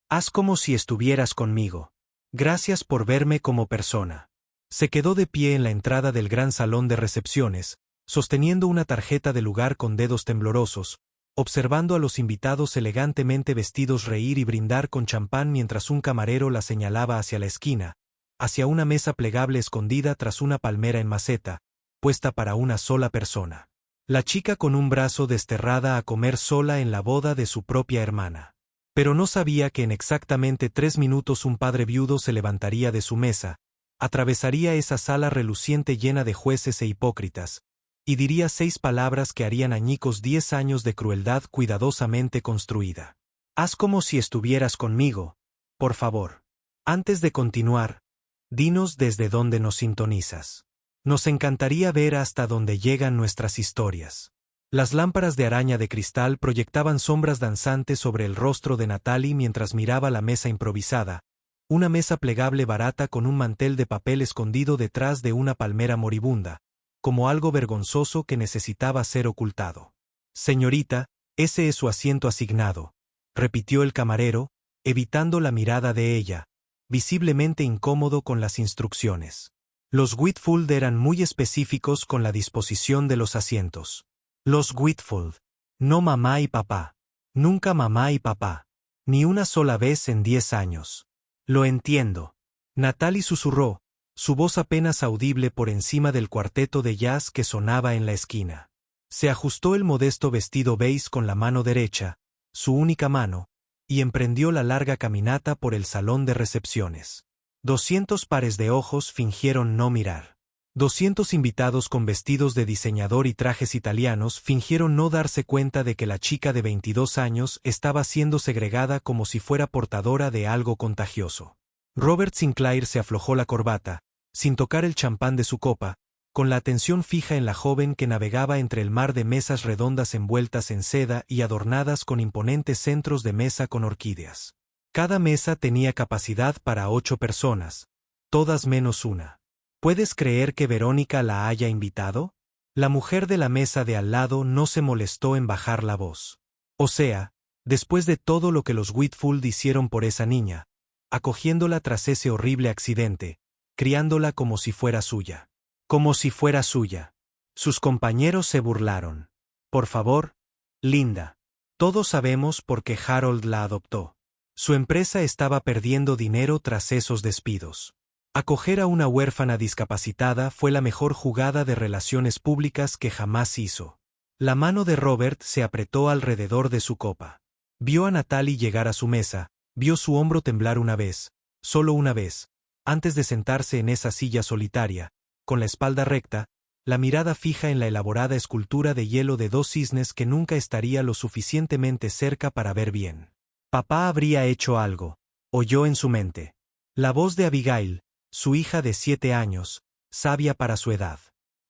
Haz como si estuvieras conmigo. Gracias por verme como persona. Se quedó de pie en la entrada del gran salón de recepciones, sosteniendo una tarjeta de lugar con dedos temblorosos, observando a los invitados elegantemente vestidos reír y brindar con champán mientras un camarero la señalaba hacia la esquina, hacia una mesa plegable escondida tras una palmera en maceta, puesta para una sola persona. La chica con un brazo desterrada a comer sola en la boda de su propia hermana. Pero no sabía que en exactamente 3 minutos un padre viudo se levantaría de su mesa, atravesaría esa sala reluciente llena de jueces e hipócritas, y diría 6 palabras que harían añicos 10 años de crueldad cuidadosamente construida. Haz como si estuvieras conmigo, por favor. Antes de continuar, dinos desde dónde nos sintonizas. Nos encantaría ver hasta dónde llegan nuestras historias. Las lámparas de araña de cristal proyectaban sombras danzantes sobre el rostro de Natalie mientras miraba la mesa improvisada, una mesa plegable barata con un mantel de papel escondido detrás de una palmera moribunda, como algo vergonzoso que necesitaba ser ocultado. Señorita, ese es su asiento asignado, repitió el camarero, evitando la mirada de ella, visiblemente incómodo con las instrucciones. Los Whitfield eran muy específicos con la disposición de los asientos. Los Whitfield. No mamá y papá. Nunca mamá y papá. Ni una sola vez en 10 años. Lo entiendo. Natalie susurró, su voz apenas audible por encima del cuarteto de jazz que sonaba en la esquina. Se ajustó el modesto vestido beige con la mano derecha, su única mano, y emprendió la larga caminata por el salón de recepciones. 200 pares de ojos fingieron no mirar. 200 invitados con vestidos de diseñador y trajes italianos fingieron no darse cuenta de que la chica de 22 años estaba siendo segregada como si fuera portadora de algo contagioso. Robert Sinclair se aflojó la corbata, sin tocar el champán de su copa, con la atención fija en la joven que navegaba entre el mar de mesas redondas envueltas en seda y adornadas con imponentes centros de mesa con orquídeas. Cada mesa tenía capacidad para 8 personas, todas menos una. ¿Puedes creer que Verónica la haya invitado? La mujer de la mesa de al lado no se molestó en bajar la voz. O sea, después de todo lo que los Whitfield hicieron por esa niña, acogiéndola tras ese horrible accidente, criándola como si fuera suya. Como si fuera suya. Sus compañeros se burlaron. Por favor, Linda. Todos sabemos por qué Harold la adoptó. Su empresa estaba perdiendo dinero tras esos despidos. Acoger a una huérfana discapacitada fue la mejor jugada de relaciones públicas que jamás hizo. La mano de Robert se apretó alrededor de su copa. Vio a Natalie llegar a su mesa, vio su hombro temblar una vez, solo una vez, antes de sentarse en esa silla solitaria, con la espalda recta, la mirada fija en la elaborada escultura de hielo de 2 cisnes que nunca estaría lo suficientemente cerca para ver bien. Papá habría hecho algo, oyó en su mente. La voz de Abigail, su hija de 7 años, sabia para su edad.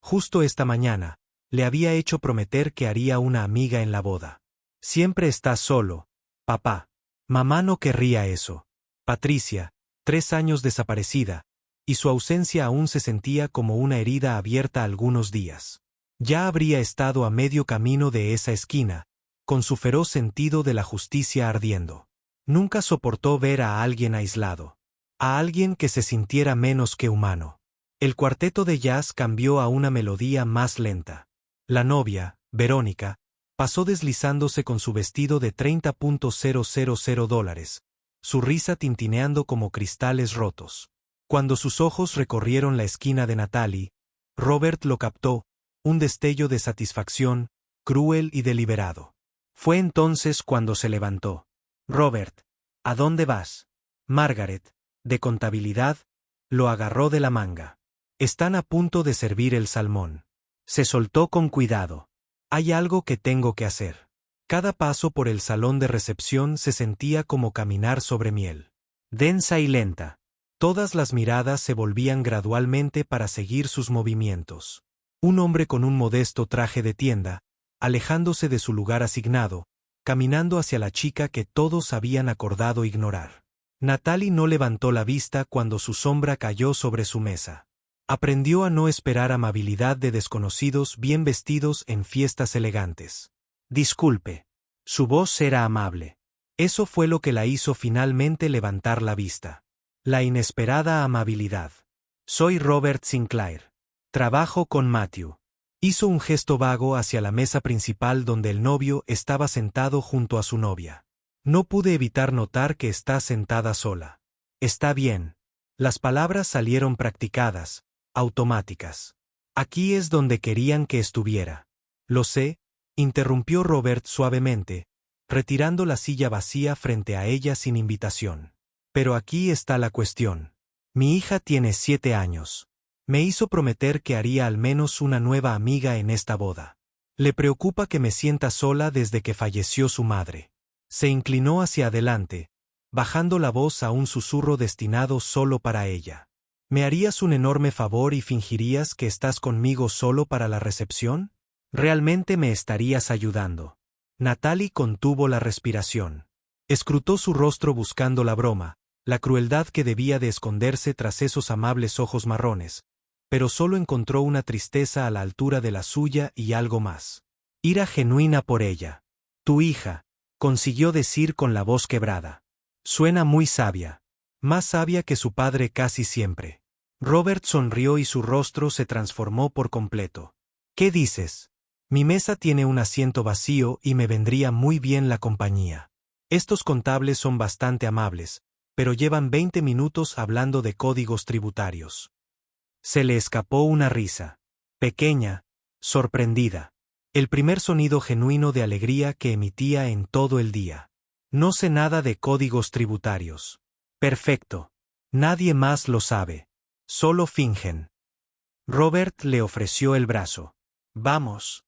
Justo esta mañana, le había hecho prometer que haría una amiga en la boda. Siempre estás solo, papá. Mamá no querría eso. Patricia, 3 años desaparecida, y su ausencia aún se sentía como una herida abierta algunos días. Ya habría estado a medio camino de esa esquina, con su feroz sentido de la justicia ardiendo. Nunca soportó ver a alguien aislado. A alguien que se sintiera menos que humano. El cuarteto de jazz cambió a una melodía más lenta. La novia, Verónica, pasó deslizándose con su vestido de $30,000, su risa tintineando como cristales rotos. Cuando sus ojos recorrieron la esquina de Natalie, Robert lo captó, un destello de satisfacción, cruel y deliberado. Fue entonces cuando se levantó. Robert, ¿a dónde vas? Margaret, de contabilidad, lo agarró de la manga. Están a punto de servir el salmón. Se soltó con cuidado. Hay algo que tengo que hacer. Cada paso por el salón de recepción se sentía como caminar sobre miel. Densa y lenta. Todas las miradas se volvían gradualmente para seguir sus movimientos. Un hombre con un modesto traje de tienda, alejándose de su lugar asignado, caminando hacia la chica que todos habían acordado ignorar. Natalie no levantó la vista cuando su sombra cayó sobre su mesa. Aprendió a no esperar amabilidad de desconocidos bien vestidos en fiestas elegantes. Disculpe. Su voz era amable. Eso fue lo que la hizo finalmente levantar la vista. La inesperada amabilidad. Soy Robert Sinclair. Trabajo con Matthew. Hizo un gesto vago hacia la mesa principal donde el novio estaba sentado junto a su novia. No pude evitar notar que está sentada sola. Está bien. Las palabras salieron practicadas, automáticas. Aquí es donde querían que estuviera. Lo sé, interrumpió Robert suavemente, retirando la silla vacía frente a ella sin invitación. Pero aquí está la cuestión. Mi hija tiene 7 años. Me hizo prometer que haría al menos una nueva amiga en esta boda. Le preocupa que me sienta sola desde que falleció su madre. Se inclinó hacia adelante, bajando la voz a un susurro destinado solo para ella. ¿Me harías un enorme favor y fingirías que estás conmigo solo para la recepción? ¿Realmente me estarías ayudando? Natalie contuvo la respiración. Escrutó su rostro buscando la broma, la crueldad que debía de esconderse tras esos amables ojos marrones, pero solo encontró una tristeza a la altura de la suya y algo más. Ira genuina por ella. Tu hija, consiguió decir con la voz quebrada. Suena muy sabia. Más sabia que su padre casi siempre. Robert sonrió y su rostro se transformó por completo. ¿Qué dices? Mi mesa tiene un asiento vacío y me vendría muy bien la compañía. Estos contables son bastante amables, pero llevan 20 minutos hablando de códigos tributarios. Se le escapó una risa. Pequeña, sorprendida. El primer sonido genuino de alegría que emitía en todo el día. No sé nada de códigos tributarios. Perfecto. Nadie más lo sabe. Solo fingen. Robert le ofreció el brazo. Vamos.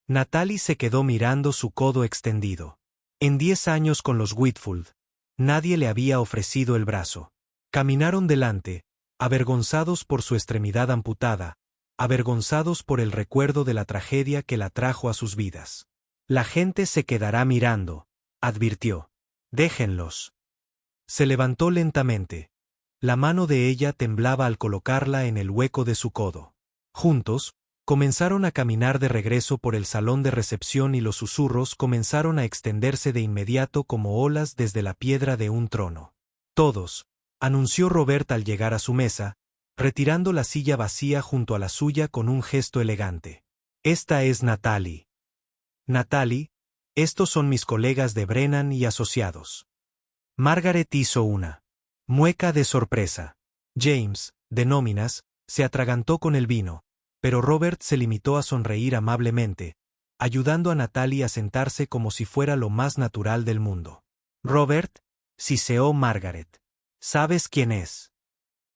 Natalie se quedó mirando su codo extendido. En 10 años con los Whitfield, nadie le había ofrecido el brazo. Caminaron delante, avergonzados por su extremidad amputada, avergonzados por el recuerdo de la tragedia que la trajo a sus vidas. La gente se quedará mirando, advirtió. Déjenlos. Se levantó lentamente. La mano de ella temblaba al colocarla en el hueco de su codo. Juntos, comenzaron a caminar de regreso por el salón de recepción y los susurros comenzaron a extenderse de inmediato como olas desde la piedra de un trono. Todos, anunció Robert al llegar a su mesa, retirando la silla vacía junto a la suya con un gesto elegante. Esta es Natalie. Natalie, estos son mis colegas de Brennan y asociados. Margaret hizo una mueca de sorpresa. James, de nóminas, se atragantó con el vino, pero Robert se limitó a sonreír amablemente, ayudando a Natalie a sentarse como si fuera lo más natural del mundo. Robert, siseó Margaret. ¿Sabes quién es?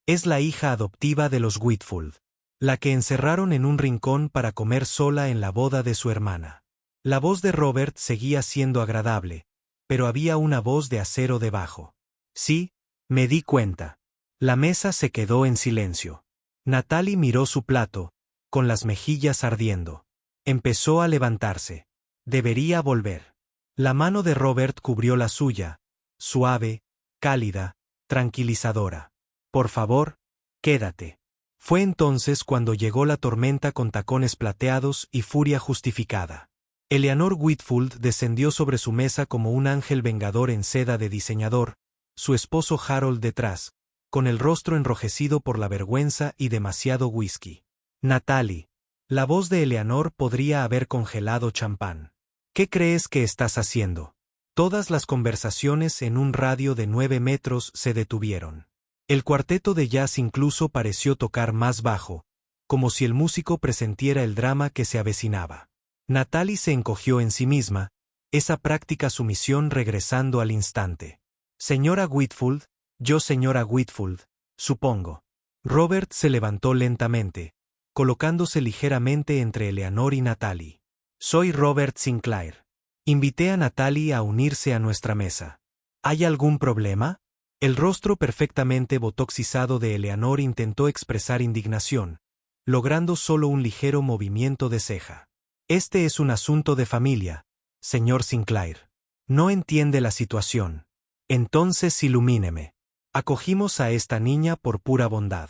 Es la hija adoptiva de los Whitfield, la que encerraron en un rincón para comer sola en la boda de su hermana. La voz de Robert seguía siendo agradable, pero había una voz de acero debajo. Sí, me di cuenta. La mesa se quedó en silencio. Natalie miró su plato, con las mejillas ardiendo. Empezó a levantarse. Debería volver. La mano de Robert cubrió la suya, suave, cálida, tranquilizadora. Por favor, quédate. Fue entonces cuando llegó la tormenta con tacones plateados y furia justificada. Eleanor Whitfield descendió sobre su mesa como un ángel vengador en seda de diseñador, su esposo Harold detrás, con el rostro enrojecido por la vergüenza y demasiado whisky. Natalie. La voz de Eleanor podría haber congelado champán. ¿Qué crees que estás haciendo? Todas las conversaciones en un radio de 9 metros se detuvieron. El cuarteto de jazz incluso pareció tocar más bajo, como si el músico presentiera el drama que se avecinaba. Natalie se encogió en sí misma, esa práctica sumisión regresando al instante. Señora Whitfield, yo señora Whitfield, supongo. Robert se levantó lentamente, colocándose ligeramente entre Eleanor y Natalie. Soy Robert Sinclair. Invité a Natalie a unirse a nuestra mesa. ¿Hay algún problema? El rostro perfectamente botoxizado de Eleanor intentó expresar indignación, logrando solo un ligero movimiento de ceja. Este es un asunto de familia, señor Sinclair. No entiende la situación. Entonces ilumíneme. Acogimos a esta niña por pura bondad.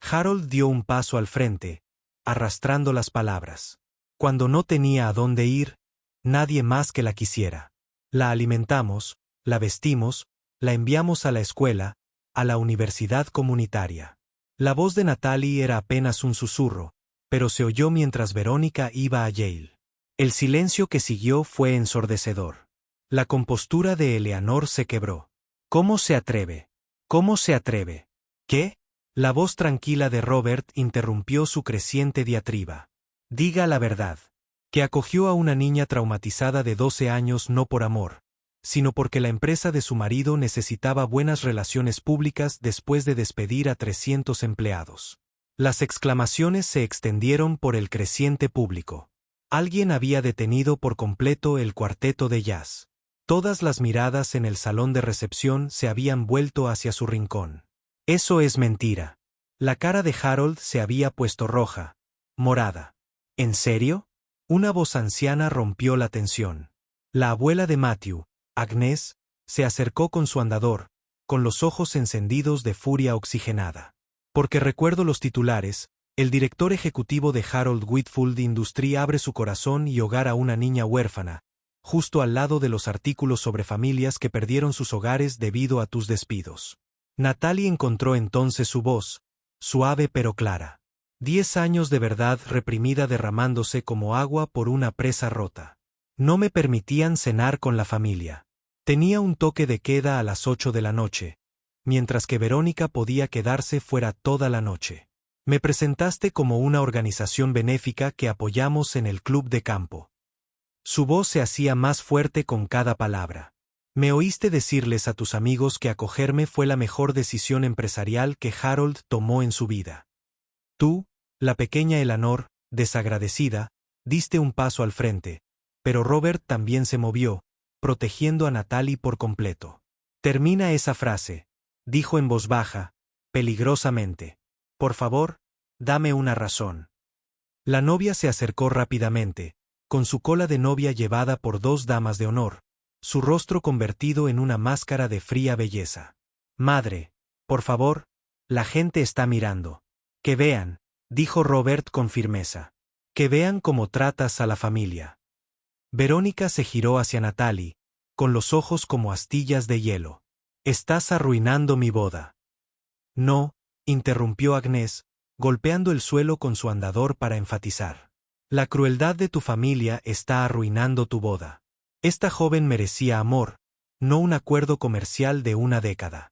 Harold dio un paso al frente, arrastrando las palabras. Cuando no tenía a dónde ir, nadie más que la quisiera. La alimentamos, la vestimos, la enviamos a la escuela, a la universidad comunitaria. La voz de Natalie era apenas un susurro, pero se oyó mientras Verónica iba a Yale. El silencio que siguió fue ensordecedor. La compostura de Eleanor se quebró. ¿Cómo se atreve? ¿Cómo se atreve? ¿Qué? La voz tranquila de Robert interrumpió su creciente diatriba. Diga la verdad. Que acogió a una niña traumatizada de 12 años no por amor, sino porque la empresa de su marido necesitaba buenas relaciones públicas después de despedir a 300 empleados. Las exclamaciones se extendieron por el creciente público. Alguien había detenido por completo el cuarteto de jazz. Todas las miradas en el salón de recepción se habían vuelto hacia su rincón. Eso es mentira. La cara de Harold se había puesto roja, morada. ¿En serio? Una voz anciana rompió la tensión. La abuela de Matthew, Agnes, se acercó con su andador, con los ojos encendidos de furia oxigenada. Porque recuerdo los titulares, el director ejecutivo de Harold Whitfield Industry abre su corazón y hogar a una niña huérfana, justo al lado de los artículos sobre familias que perdieron sus hogares debido a tus despidos. Natalie encontró entonces su voz, suave pero clara. 10 años de verdad reprimida derramándose como agua por una presa rota. No me permitían cenar con la familia. Tenía un toque de queda a las 8 de la noche, mientras que Verónica podía quedarse fuera toda la noche. Me presentaste como una organización benéfica que apoyamos en el club de campo. Su voz se hacía más fuerte con cada palabra. Me oíste decirles a tus amigos que acogerme fue la mejor decisión empresarial que Harold tomó en su vida. Tú, la pequeña Eleanor, desagradecida, diste un paso al frente, pero Robert también se movió, protegiendo a Natalie por completo. Termina esa frase, dijo en voz baja, peligrosamente. Por favor, dame una razón. La novia se acercó rápidamente, con su cola de novia llevada por 2 damas de honor, su rostro convertido en una máscara de fría belleza. Madre, por favor, la gente está mirando. Que vean, dijo Robert con firmeza. Que vean cómo tratas a la familia. Verónica se giró hacia Natalie, con los ojos como astillas de hielo. Estás arruinando mi boda. No, interrumpió Agnes, golpeando el suelo con su andador para enfatizar. La crueldad de tu familia está arruinando tu boda. Esta joven merecía amor, no un acuerdo comercial de una década.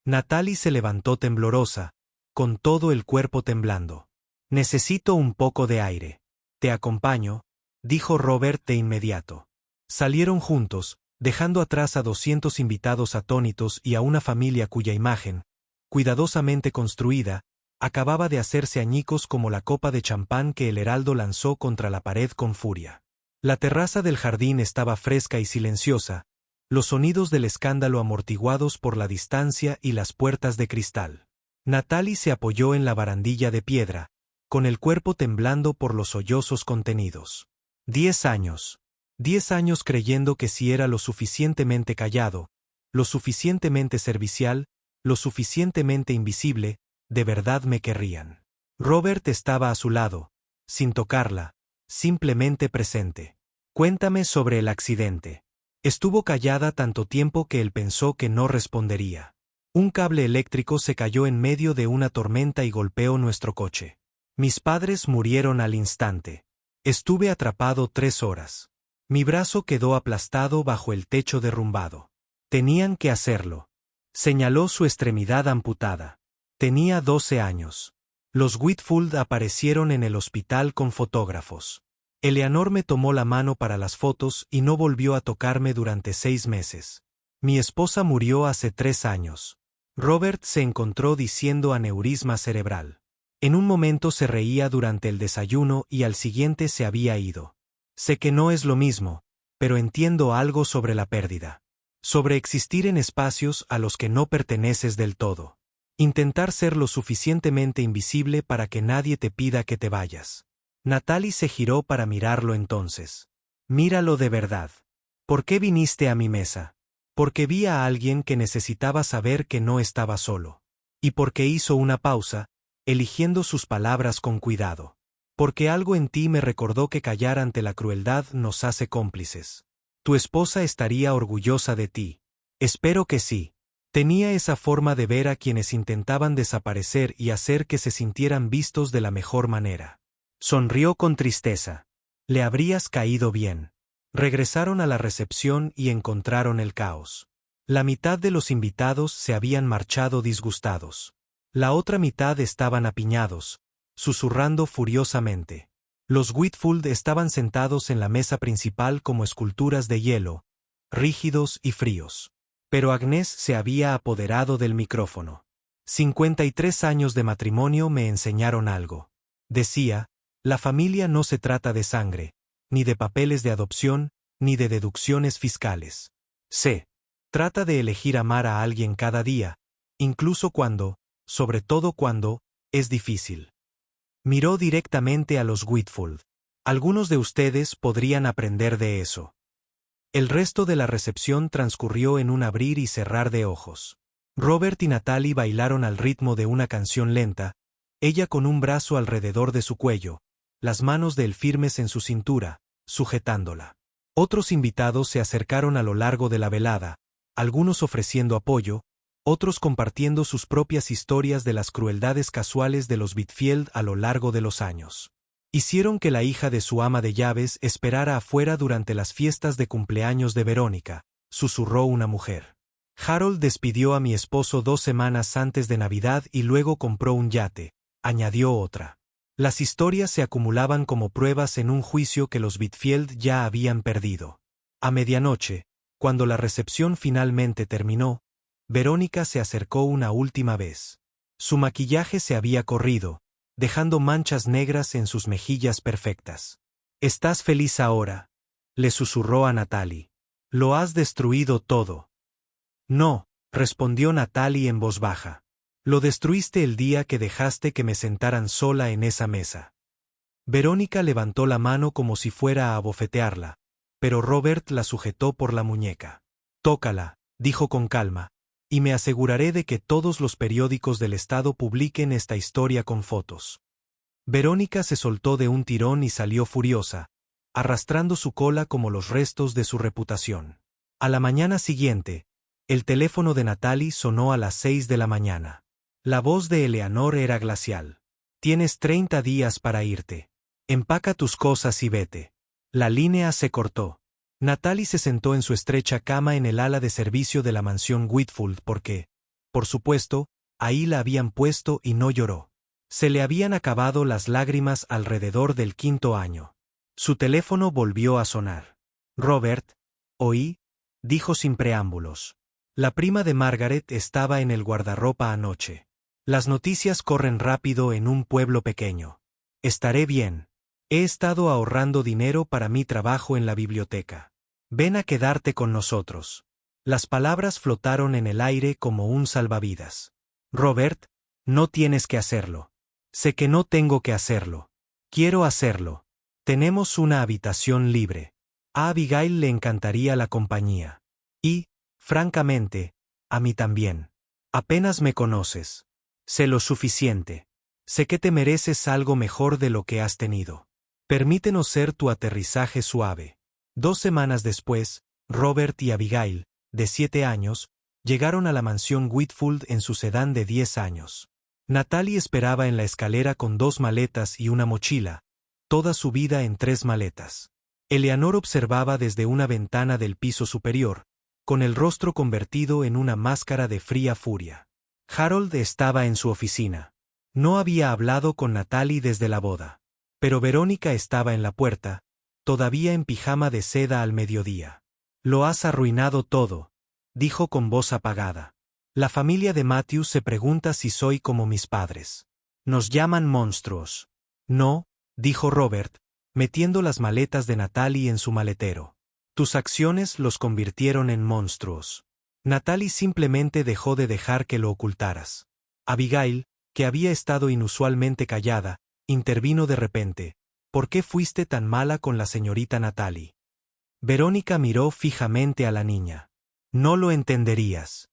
Natalie se levantó temblorosa, con todo el cuerpo temblando. Necesito un poco de aire. Te acompaño, dijo Robert de inmediato. Salieron juntos, dejando atrás a 200 invitados atónitos y a una familia cuya imagen, cuidadosamente construida, acababa de hacerse añicos como la copa de champán que el heraldo lanzó contra la pared con furia. La terraza del jardín estaba fresca y silenciosa, los sonidos del escándalo amortiguados por la distancia y las puertas de cristal. Natalie se apoyó en la barandilla de piedra, con el cuerpo temblando por los sollozos contenidos. 10 años. 10 años creyendo que si era lo suficientemente callado, lo suficientemente servicial, lo suficientemente invisible, de verdad me querrían. Robert estaba a su lado, sin tocarla, simplemente presente. Cuéntame sobre el accidente. Estuvo callada tanto tiempo que él pensó que no respondería. Un cable eléctrico se cayó en medio de una tormenta y golpeó nuestro coche. Mis padres murieron al instante. Estuve atrapado 3 horas. Mi brazo quedó aplastado bajo el techo derrumbado. Tenían que hacerlo. Señaló su extremidad amputada. Tenía 12 años. Los Whitfield aparecieron en el hospital con fotógrafos. Eleanor me tomó la mano para las fotos y no volvió a tocarme durante 6 meses. Mi esposa murió hace 3 años. Robert se encontró diciendo aneurisma cerebral. En un momento se reía durante el desayuno y al siguiente se había ido. Sé que no es lo mismo, pero entiendo algo sobre la pérdida. Sobre existir en espacios a los que no perteneces del todo. Intentar ser lo suficientemente invisible para que nadie te pida que te vayas. Natalie se giró para mirarlo entonces. Míralo de verdad. ¿Por qué viniste a mi mesa? Porque vi a alguien que necesitaba saber que no estaba solo. Y porque hizo una pausa, eligiendo sus palabras con cuidado. Porque algo en ti me recordó que callar ante la crueldad nos hace cómplices. Tu esposa estaría orgullosa de ti. Espero que sí. Tenía esa forma de ver a quienes intentaban desaparecer y hacer que se sintieran vistos de la mejor manera. Sonrió con tristeza. Le habrías caído bien. Regresaron a la recepción y encontraron el caos. La mitad de los invitados se habían marchado disgustados. La otra mitad estaban apiñados, susurrando furiosamente. Los Whitfield estaban sentados en la mesa principal como esculturas de hielo, rígidos y fríos. Pero Agnès se había apoderado del micrófono. 53 años de matrimonio me enseñaron algo. Decía, la familia no se trata de sangre, ni de papeles de adopción, ni de deducciones fiscales. Se trata de elegir amar a alguien cada día, incluso cuando, sobre todo cuando, es difícil. Miró directamente a los Whitfield. Algunos de ustedes podrían aprender de eso. El resto de la recepción transcurrió en un abrir y cerrar de ojos. Robert y Natalie bailaron al ritmo de una canción lenta, ella con un brazo alrededor de su cuello, las manos de él firmes en su cintura, sujetándola. Otros invitados se acercaron a lo largo de la velada, algunos ofreciendo apoyo, otros compartiendo sus propias historias de las crueldades casuales de los Whitfield a lo largo de los años. Hicieron que la hija de su ama de llaves esperara afuera durante las fiestas de cumpleaños de Verónica, susurró una mujer. Harold despidió a mi esposo 2 semanas antes de Navidad y luego compró un yate, añadió otra. Las historias se acumulaban como pruebas en un juicio que los Whitfield ya habían perdido. A medianoche, cuando la recepción finalmente terminó, Verónica se acercó una última vez. Su maquillaje se había corrido, dejando manchas negras en sus mejillas perfectas. «¿Estás feliz ahora?», le susurró a Natalie. «Lo has destruido todo». «No», respondió Natalie en voz baja. «Lo destruiste el día que dejaste que me sentaran sola en esa mesa». Verónica levantó la mano como si fuera a abofetearla, pero Robert la sujetó por la muñeca. «Tócala», dijo con calma, «y me aseguraré de que todos los periódicos del estado publiquen esta historia con fotos». Verónica se soltó de un tirón y salió furiosa, arrastrando su cola como los restos de su reputación. A la mañana siguiente, el teléfono de Natalie sonó a las 6 de la mañana. La voz de Eleanor era glacial. «Tienes 30 días para irte. Empaca tus cosas y vete». La línea se cortó. Natalie se sentó en su estrecha cama en el ala de servicio de la mansión Whitfield porque, por supuesto, ahí la habían puesto y no lloró. Se le habían acabado las lágrimas alrededor del 5.º año. Su teléfono volvió a sonar. «Robert», oí, dijo sin preámbulos. La prima de Margaret estaba en el guardarropa anoche. «Las noticias corren rápido en un pueblo pequeño. Estaré bien. He estado ahorrando dinero para mi trabajo en la biblioteca. Ven a quedarte con nosotros». Las palabras flotaron en el aire como un salvavidas. «Robert, no tienes que hacerlo. Sé que no tengo que hacerlo. Quiero hacerlo. Tenemos una habitación libre. A Abigail le encantaría la compañía. Y, francamente, a mí también. Apenas me conoces. Sé lo suficiente. Sé que te mereces algo mejor de lo que has tenido. Permítenos ser tu aterrizaje suave». 2 semanas después, Robert y Abigail, de 7 años, llegaron a la mansión Whitfield en su sedán de 10 años. Natalie esperaba en la escalera con 2 maletas y una mochila, toda su vida en 3 maletas. Eleanor observaba desde una ventana del piso superior, con el rostro convertido en una máscara de fría furia. Harold estaba en su oficina. No había hablado con Natalie desde la boda. Pero Verónica estaba en la puerta, todavía en pijama de seda al mediodía. «Lo has arruinado todo», dijo con voz apagada. «La familia de Matthews se pregunta si soy como mis padres. Nos llaman monstruos». «No», dijo Robert, metiendo las maletas de Natalie en su maletero. «Tus acciones los convirtieron en monstruos». Natalie simplemente dejó de dejar que lo ocultaras. Abigail, que había estado inusualmente callada, intervino de repente. «¿Por qué fuiste tan mala con la señorita Natalie?» Verónica miró fijamente a la niña. «No lo entenderías».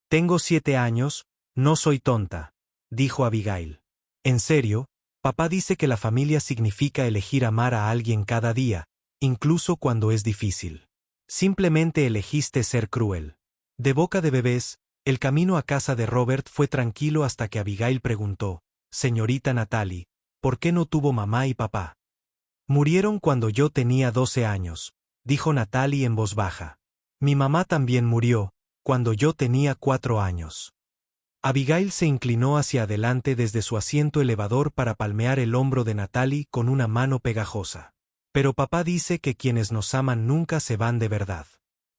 «Tengo 7 años, no soy tonta», dijo Abigail. «En serio, papá dice que la familia significa elegir amar a alguien cada día, incluso cuando es difícil. Simplemente elegiste ser cruel». De boca de bebés, el camino a casa de Robert fue tranquilo hasta que Abigail preguntó: «Señorita Natalie, ¿por qué no tuvo mamá y papá?» «Murieron cuando yo tenía 12 años», dijo Natalie en voz baja. «Mi mamá también murió, cuando yo tenía 4 años». Abigail se inclinó hacia adelante desde su asiento elevador para palmear el hombro de Natalie con una mano pegajosa. «Pero papá dice que quienes nos aman nunca se van de verdad.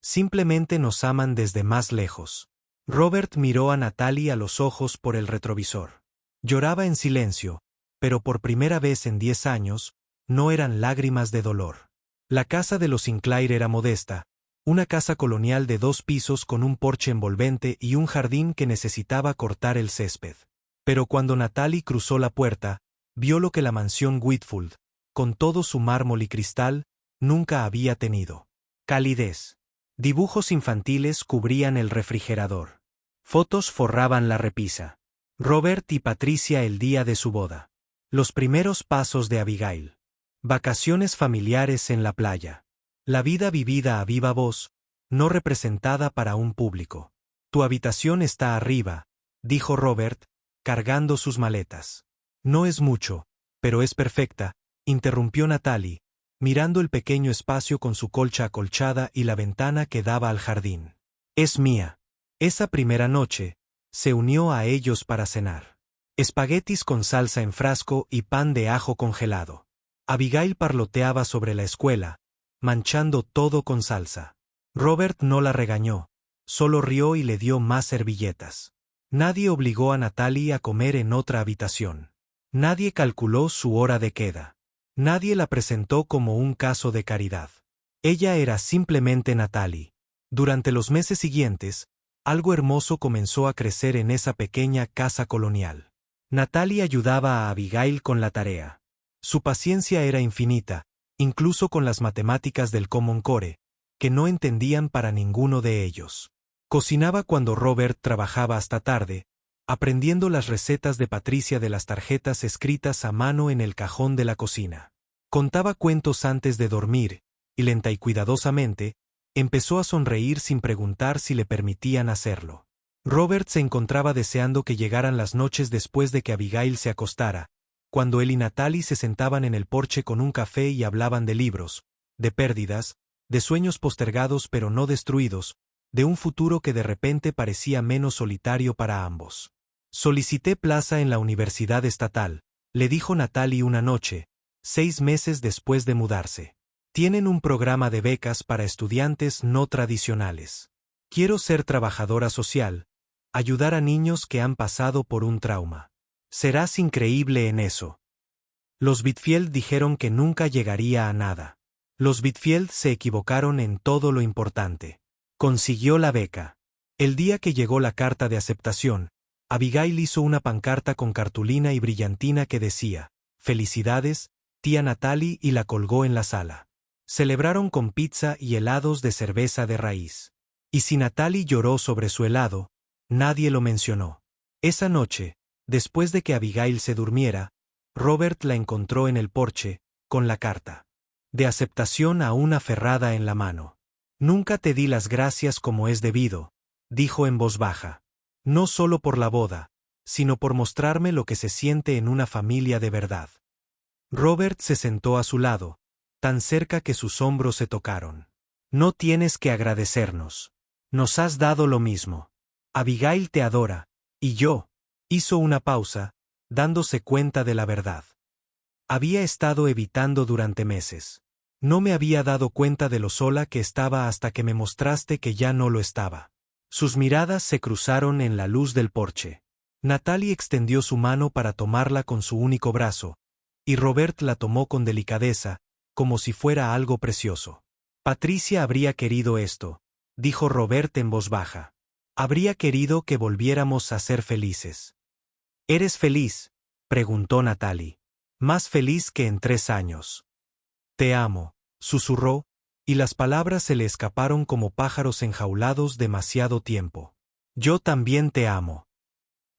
Simplemente nos aman desde más lejos». Robert miró a Natalie a los ojos por el retrovisor. Lloraba en silencio, pero por primera vez en 10 años, no eran lágrimas de dolor. La casa de los Sinclair era modesta, una casa colonial de 2 pisos con un porche envolvente y un jardín que necesitaba cortar el césped. Pero cuando Natalie cruzó la puerta, vio lo que la mansión Whitfield, con todo su mármol y cristal, nunca había tenido. Calidez. Dibujos infantiles cubrían el refrigerador. Fotos forraban la repisa. Robert y Patricia el día de su boda. Los primeros pasos de Abigail. Vacaciones familiares en la playa. La vida vivida a viva voz, no representada para un público. «Tu habitación está arriba», dijo Robert, cargando sus maletas. «No es mucho, pero es perfecta», interrumpió Natalie, mirando el pequeño espacio con su colcha acolchada y la ventana que daba al jardín. «Es mía». Esa primera noche, se unió a ellos para cenar. Espaguetis con salsa en frasco y pan de ajo congelado. Abigail parloteaba sobre la escuela, manchando todo con salsa. Robert no la regañó, solo rió y le dio más servilletas. Nadie obligó a Natalie a comer en otra habitación. Nadie calculó su hora de queda. Nadie la presentó como un caso de caridad. Ella era simplemente Natalie. Durante los meses siguientes, algo hermoso comenzó a crecer en esa pequeña casa colonial. Natalie ayudaba a Abigail con la tarea. Su paciencia era infinita, incluso con las matemáticas del Common Core, que no entendían para ninguno de ellos. Cocinaba cuando Robert trabajaba hasta tarde, aprendiendo las recetas de Patricia de las tarjetas escritas a mano en el cajón de la cocina. Contaba cuentos antes de dormir, y lenta y cuidadosamente, empezó a sonreír sin preguntar si le permitían hacerlo. Robert se encontraba deseando que llegaran las noches después de que Abigail se acostara, cuando él y Natalie se sentaban en el porche con un café y hablaban de libros, de pérdidas, de sueños postergados pero no destruidos, de un futuro que de repente parecía menos solitario para ambos. «Solicité plaza en la Universidad Estatal», le dijo Natalie una noche, 6 meses después de mudarse. «Tienen un programa de becas para estudiantes no tradicionales. Quiero ser trabajadora social, ayudar a niños que han pasado por un trauma. Serás increíble en eso». Los Whitfield dijeron que nunca llegaría a nada. Los Whitfield se equivocaron en todo lo importante. Consiguió la beca. El día que llegó la carta de aceptación, Abigail hizo una pancarta con cartulina y brillantina que decía: «Felicidades, tía Natalie», y la colgó en la sala. Celebraron con pizza y helados de cerveza de raíz. Y si Natalie lloró sobre su helado, nadie lo mencionó. Esa noche, después de que Abigail se durmiera, Robert la encontró en el porche, con la carta de aceptación aún aferrada en la mano. «Nunca te di las gracias como es debido», dijo en voz baja. «No solo por la boda, sino por mostrarme lo que se siente en una familia de verdad». Robert se sentó a su lado, tan cerca que sus hombros se tocaron. «No tienes que agradecernos. Nos has dado lo mismo. Abigail te adora, y yo». Hizo una pausa, dándose cuenta de la verdad. Había estado evitando durante meses. No me había dado cuenta de lo sola que estaba hasta que me mostraste que ya no lo estaba. Sus miradas se cruzaron en la luz del porche. Natalie extendió su mano para tomarla con su único brazo, y Robert la tomó con delicadeza, como si fuera algo precioso. «Patricia habría querido esto», dijo Robert en voz baja. «Habría querido que volviéramos a ser felices». «¿Eres feliz?», preguntó Natalie. «Más feliz que en 3 años». «Te amo», susurró, y las palabras se le escaparon como pájaros enjaulados demasiado tiempo. «Yo también te amo».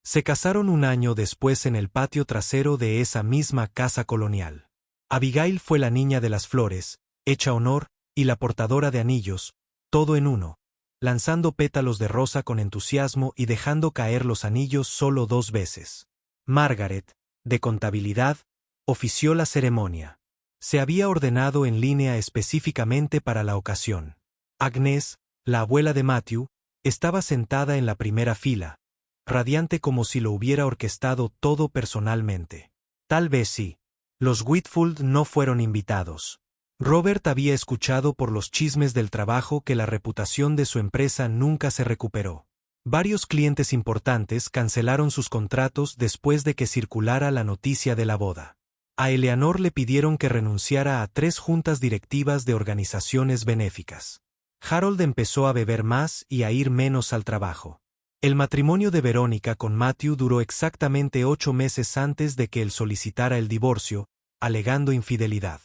Se casaron un año después en el patio trasero de esa misma casa colonial. Abigail fue la niña de las flores, hecha honor, y la portadora de anillos, todo en uno, lanzando pétalos de rosa con entusiasmo y dejando caer los anillos solo 2 veces. Margaret, de contabilidad, ofició la ceremonia. Se había ordenado en línea específicamente para la ocasión. Agnes, la abuela de Matthew, estaba sentada en la primera fila, radiante como si lo hubiera orquestado todo personalmente. Tal vez sí. Los Whitfield no fueron invitados. Robert había escuchado por los chismes del trabajo que la reputación de su empresa nunca se recuperó. Varios clientes importantes cancelaron sus contratos después de que circulara la noticia de la boda. A Eleanor le pidieron que renunciara a 3 juntas directivas de organizaciones benéficas. Harold empezó a beber más y a ir menos al trabajo. El matrimonio de Verónica con Matthew duró exactamente 8 meses antes de que él solicitara el divorcio, alegando infidelidad.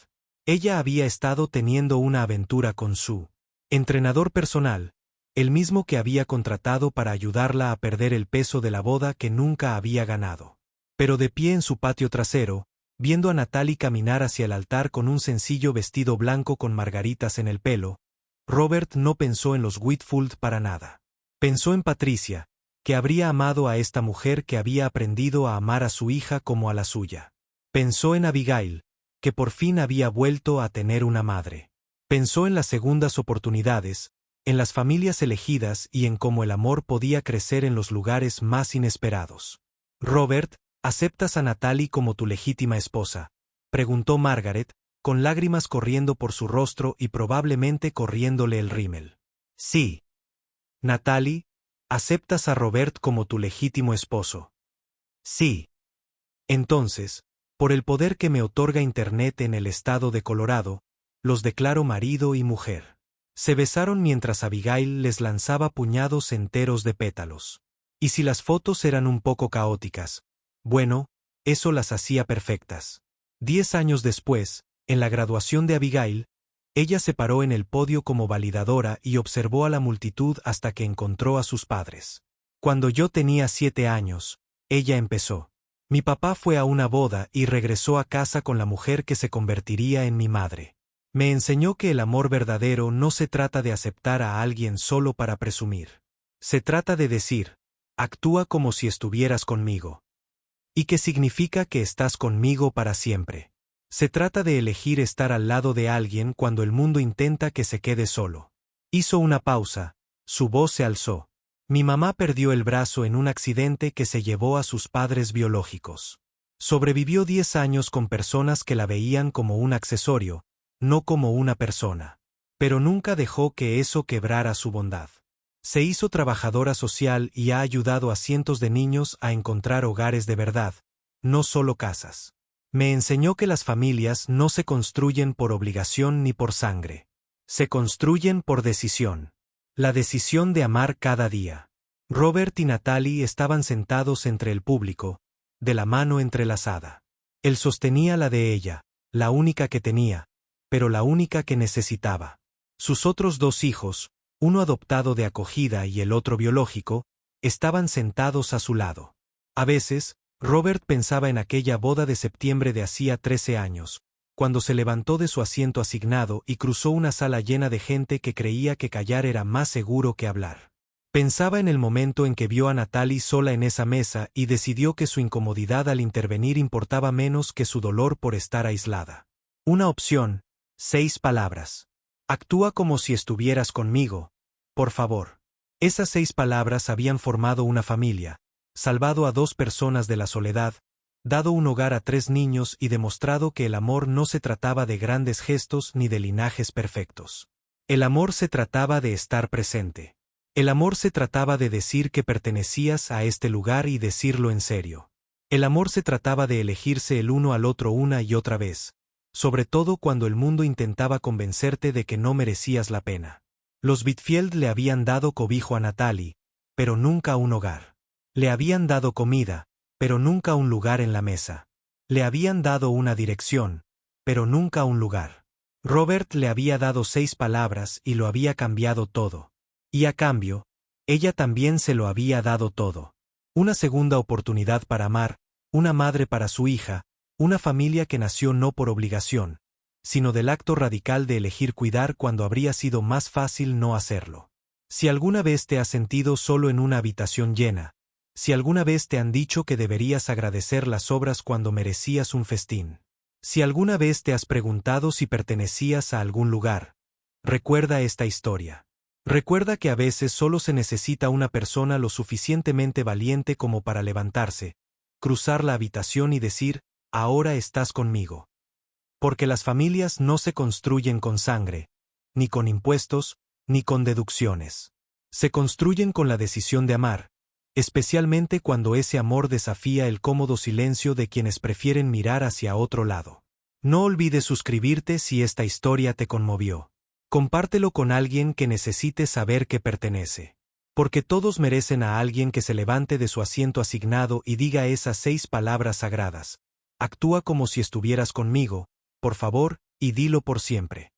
Ella había estado teniendo una aventura con su entrenador personal, el mismo que había contratado para ayudarla a perder el peso de la boda que nunca había ganado. Pero de pie en su patio trasero, viendo a Natalie caminar hacia el altar con un sencillo vestido blanco con margaritas en el pelo, Robert no pensó en los Whitfield para nada. Pensó en Patricia, que habría amado a esta mujer que había aprendido a amar a su hija como a la suya. Pensó en Abigail, que por fin había vuelto a tener una madre. Pensó en las segundas oportunidades, en las familias elegidas y en cómo el amor podía crecer en los lugares más inesperados. Robert, ¿aceptas a Natalie como tu legítima esposa?, preguntó Margaret, con lágrimas corriendo por su rostro y probablemente corriéndole el rímel. Sí. Natalie, ¿aceptas a Robert como tu legítimo esposo? Sí. Entonces, por el poder que me otorga Internet en el estado de Colorado, los declaro marido y mujer. Se besaron mientras Abigail les lanzaba puñados enteros de pétalos. Y si las fotos eran un poco caóticas, bueno, eso las hacía perfectas. 10 años después, en la graduación de Abigail, ella se paró en el podio como validadora y observó a la multitud hasta que encontró a sus padres. Cuando yo tenía 7 años, ella empezó. Mi papá fue a una boda y regresó a casa con la mujer que se convertiría en mi madre. Me enseñó que el amor verdadero no se trata de aceptar a alguien solo para presumir. Se trata de decir, actúa como si estuvieras conmigo. ¿Y qué significa que estás conmigo para siempre? Se trata de elegir estar al lado de alguien cuando el mundo intenta que se quede solo. Hizo una pausa, su voz se alzó. Mi mamá perdió el brazo en un accidente que se llevó a sus padres biológicos. Sobrevivió 10 años con personas que la veían como un accesorio, no como una persona. Pero nunca dejó que eso quebrara su bondad. Se hizo trabajadora social y ha ayudado a cientos de niños a encontrar hogares de verdad, no solo casas. Me enseñó que las familias no se construyen por obligación ni por sangre. Se construyen por decisión. La decisión de amar cada día. Robert y Natalie estaban sentados entre el público, de la mano entrelazada. Él sostenía la de ella, la única que tenía, pero la única que necesitaba. Sus otros 2 hijos, uno adoptado de acogida y el otro biológico, estaban sentados a su lado. A veces, Robert pensaba en aquella boda de septiembre de hacía 13 años, cuando se levantó de su asiento asignado y cruzó una sala llena de gente que creía que callar era más seguro que hablar. Pensaba en el momento en que vio a Natalie sola en esa mesa y decidió que su incomodidad al intervenir importaba menos que su dolor por estar aislada. Una opción, 6 palabras. Actúa como si estuvieras conmigo, por favor. Esas 6 palabras habían formado una familia, salvado a 2 personas de la soledad, dado un hogar a 3 niños y demostrado que el amor no se trataba de grandes gestos ni de linajes perfectos. El amor se trataba de estar presente. El amor se trataba de decir que pertenecías a este lugar y decirlo en serio. El amor se trataba de elegirse el uno al otro una y otra vez, sobre todo cuando el mundo intentaba convencerte de que no merecías la pena. Los Whitfield le habían dado cobijo a Natalie, pero nunca un hogar. Le habían dado comida, pero nunca un lugar en la mesa. Le habían dado una dirección, pero nunca un lugar. Robert le había dado 6 palabras y lo había cambiado todo. Y a cambio, ella también se lo había dado todo. Una segunda oportunidad para amar, una madre para su hija, una familia que nació no por obligación, sino del acto radical de elegir cuidar cuando habría sido más fácil no hacerlo. Si alguna vez te has sentido solo en una habitación llena, si alguna vez te han dicho que deberías agradecer las obras cuando merecías un festín, si alguna vez te has preguntado si pertenecías a algún lugar, recuerda esta historia. Recuerda que a veces solo se necesita una persona lo suficientemente valiente como para levantarse, cruzar la habitación y decir, ahora estás conmigo. Porque las familias no se construyen con sangre, ni con impuestos, ni con deducciones. Se construyen con la decisión de amar, especialmente cuando ese amor desafía el cómodo silencio de quienes prefieren mirar hacia otro lado. No olvides suscribirte si esta historia te conmovió. Compártelo con alguien que necesite saber que pertenece. Porque todos merecen a alguien que se levante de su asiento asignado y diga esas 6 palabras sagradas. Actúa como si estuvieras conmigo, por favor, y dilo por siempre.